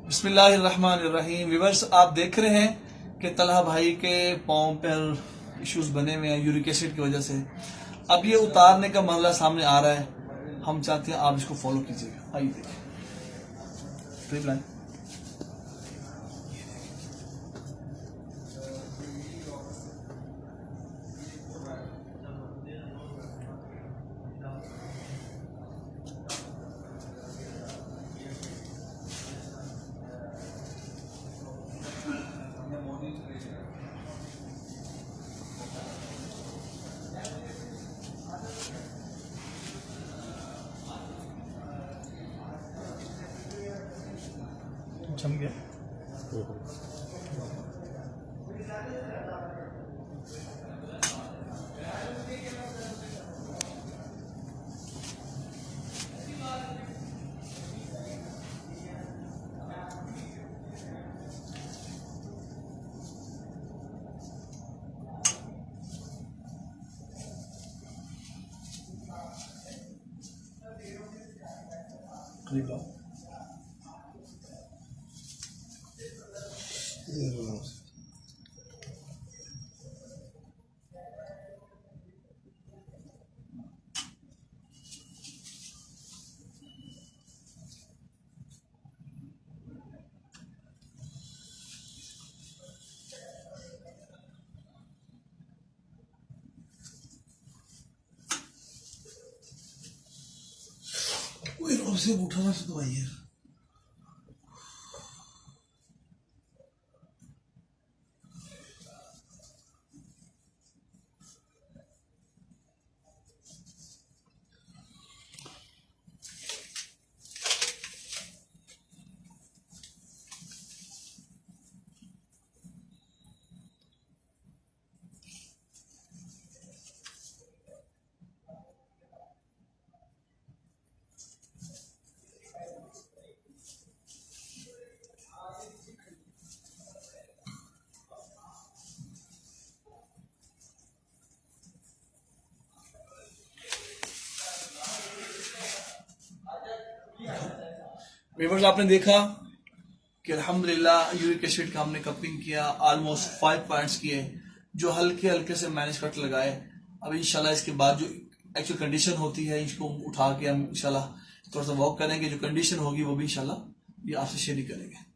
बिस्मिल्लाहिर्रहमानिर्रहीम। व्यूअर्स, आप देख रहे हैं कि तलहा भाई के पाँव पर इश्यूज बने हुए हैं यूरिक एसिड की वजह से। अब ये उतारने का मामला सामने आ रहा है। हम चाहते हैं आप इसको फॉलो कीजिएगा। आइए देखिए। जम गया। करीब लाओ। से उठाना से तो आइए। व्यूअर्स, आपने देखा कि अल्हम्दुलिल्लाह यूरिक एसिड का हमने कपिंग किया, ऑलमोस्ट 5 पॉइंट्स किए जो हल्के हल्के से मैनेज कट लगाए। अब इंशाल्लाह इसके बाद जो एक्चुअल कंडीशन होती है इसको उठा के हम इंशाल्लाह थोड़ा सा वॉक करेंगे। जो कंडीशन होगी वो भी इंशाल्लाह ये आपसे शेयर करेंगे।